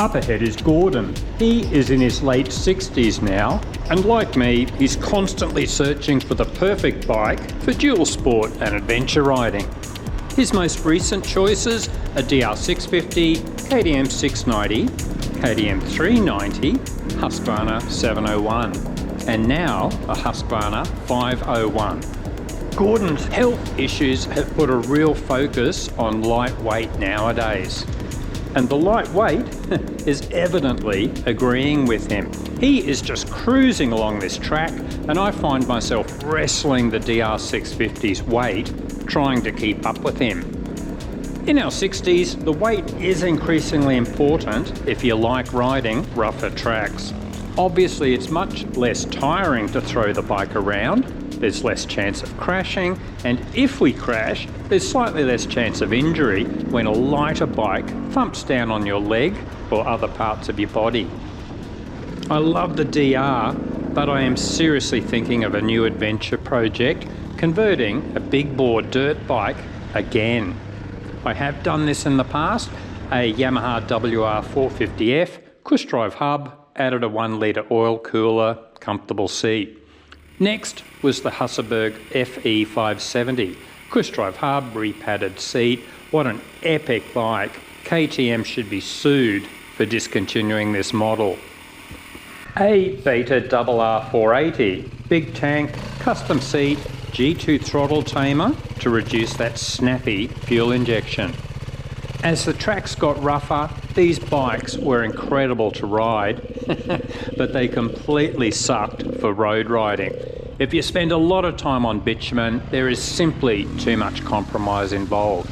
Up ahead is Gordon. He is in his late 60s now, and like me, he's constantly searching for the perfect bike for dual sport and adventure riding. His most recent choices are DR650, KTM 690, KTM 390, Husqvarna 701, and now a Husqvarna 501. Gordon's health issues have put a real focus on lightweight nowadays. And the lightweight is evidently agreeing with him. He is just cruising along this track, and I find myself wrestling the DR650's weight, trying to keep up with him. In our 60s, the weight is increasingly important if you like riding rougher tracks. Obviously, it's much less tiring to throw the bike around. There's less chance of crashing, and if we crash, there's slightly less chance of injury when a lighter bike thumps down on your leg or other parts of your body. I love the DR, but I am seriously thinking of a new adventure project, converting a big bore dirt bike again. I have done this in the past, a Yamaha WR450F, cush drive hub, added a 1 litre oil cooler, comfortable seat. Next was the Husqvarna FE570, cush drive hub, repadded seat. What an epic bike. KTM should be sued for discontinuing this model. A Beta RR480, big tank, custom seat, G2 throttle tamer to reduce that snappy fuel injection. As the tracks got rougher, these bikes were incredible to ride, but they completely sucked for road riding. If you spend a lot of time on bitumen, there is simply too much compromise involved.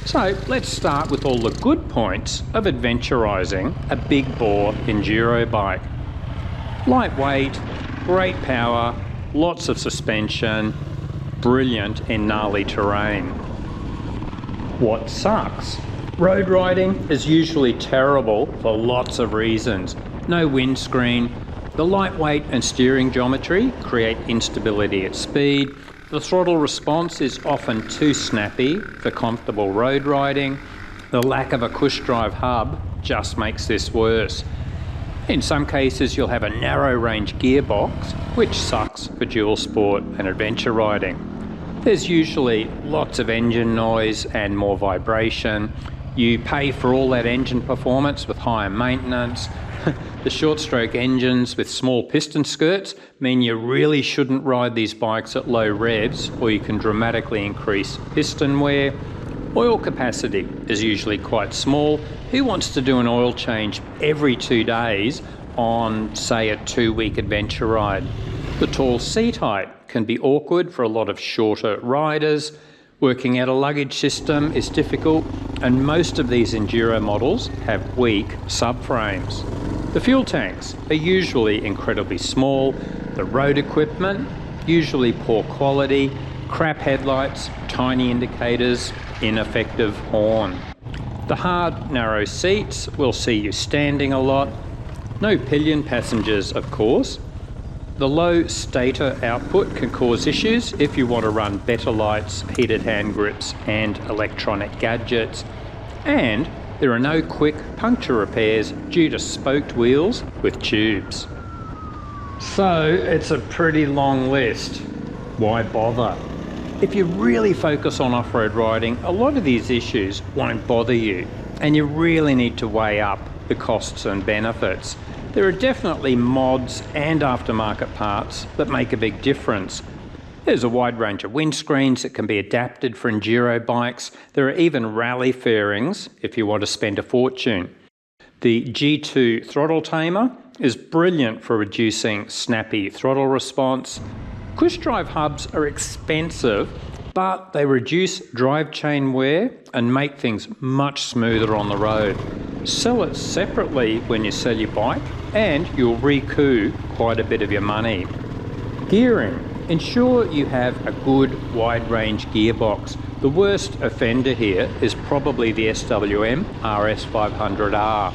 So let's start with all the good points of adventurising a big bore enduro bike. Lightweight, great power, lots of suspension, brilliant in gnarly terrain. What sucks? Road riding is usually terrible for lots of reasons. No windscreen, the lightweight and steering geometry create instability at speed, the throttle response is often too snappy for comfortable road riding, the lack of a cush drive hub just makes this worse. In some cases you'll have a narrow range gearbox, which sucks for dual sport and adventure riding. There's usually lots of engine noise and more vibration. You pay for all that engine performance with higher maintenance. The short stroke engines with small piston skirts mean you really shouldn't ride these bikes at low revs, or you can dramatically increase piston wear. Oil capacity is usually quite small. Who wants to do an oil change every 2 days on, say, a 2-week adventure ride? The tall seat height can be awkward for a lot of shorter riders. Working out a luggage system is difficult, and most of these enduro models have weak subframes. The fuel tanks are usually incredibly small, the road equipment usually poor quality, crap headlights, tiny indicators, ineffective horn. The hard, narrow seats will see you standing a lot. No pillion passengers, of course. The low stator output can cause issues if you want to run better lights, heated hand grips and electronic gadgets. And there are no quick puncture repairs due to spoked wheels with tubes. So it's a pretty long list. Why bother? If you really focus on off-road riding, a lot of these issues won't bother you, and you really need to weigh up the costs and benefits. There are definitely mods and aftermarket parts that make a big difference. There's a wide range of windscreens that can be adapted for enduro bikes. There are even rally fairings if you want to spend a fortune. The G2 throttle tamer is brilliant for reducing snappy throttle response. Cush drive hubs are expensive, but they reduce drive chain wear and make things much smoother on the road. Sell it separately when you sell your bike and you'll recoup quite a bit of your money. Gearing. Ensure you have a good wide range gearbox. The worst offender here is probably the SWM RS500R.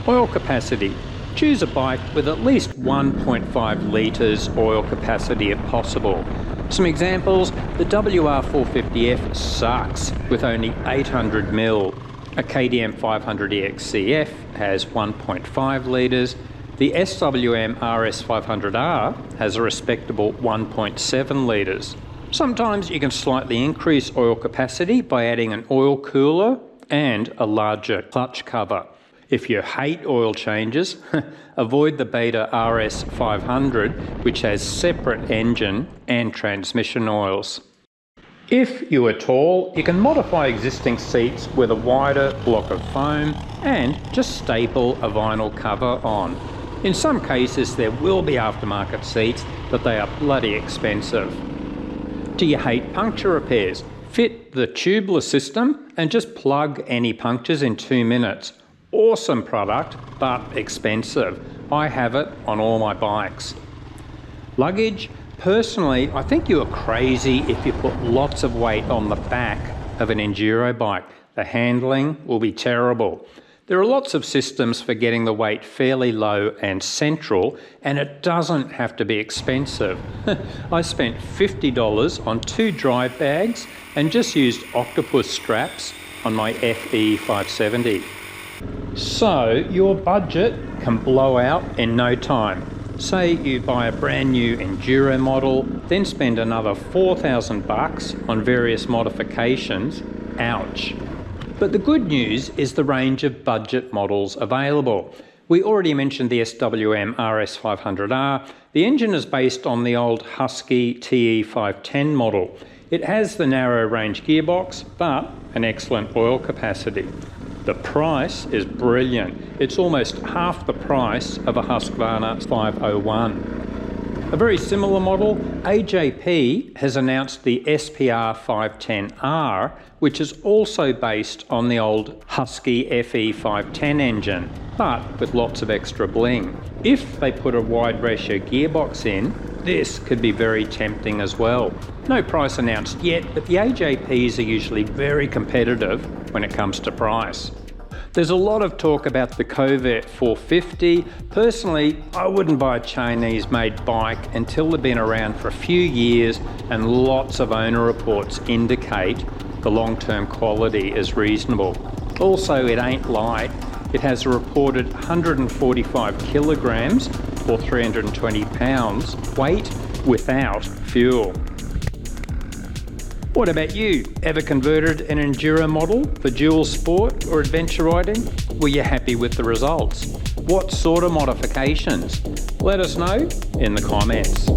Oil capacity. Choose a bike with at least 1.5 litres oil capacity if possible. Some examples, the WR450F sucks with only 800 ml. A KTM 500 EXCF has 1.5 litres. The SWM RS 500R has a respectable 1.7 litres. Sometimes you can slightly increase oil capacity by adding an oil cooler and a larger clutch cover. If you hate oil changes, avoid the Beta RS 500, which has separate engine and transmission oils. If you are tall, you can modify existing seats with a wider block of foam and just staple a vinyl cover on. In some cases there will be aftermarket seats, but they are bloody expensive. Do you hate puncture repairs? Fit the tubeless system and just plug any punctures in 2 minutes. Awesome product, but expensive. I have it on all my bikes. Luggage? Personally, I think you are crazy if you put lots of weight on the back of an enduro bike. The handling will be terrible. There are lots of systems for getting the weight fairly low and central, and it doesn't have to be expensive. I spent $50 on 2 drive bags and just used octopus straps on my FE 570. So your budget can blow out in no time. Say you buy a brand new enduro model, then spend another $4,000 on various modifications. Ouch. But the good news is the range of budget models available. We already mentioned the SWM RS 500R. The engine is based on the old Husky TE 510 model. It has the narrow range gearbox, but an excellent oil capacity. The price is brilliant. It's almost half the price of a Husqvarna 501. A very similar model, AJP has announced the SPR 510R, which is also based on the old Husky FE 510 engine, but with lots of extra bling. If they put a wide ratio gearbox in, this could be very tempting as well. No price announced yet, but the AJPs are usually very competitive when it comes to price. There's a lot of talk about the Covert 450. Personally, I wouldn't buy a Chinese-made bike until they've been around for a few years and lots of owner reports indicate the long-term quality is reasonable. Also, it ain't light. It has a reported 145 kilograms or 320 pounds weight without fuel. What about you? Ever converted an enduro model for dual sport or adventure riding? Were you happy with the results? What sort of modifications? Let us know in the comments.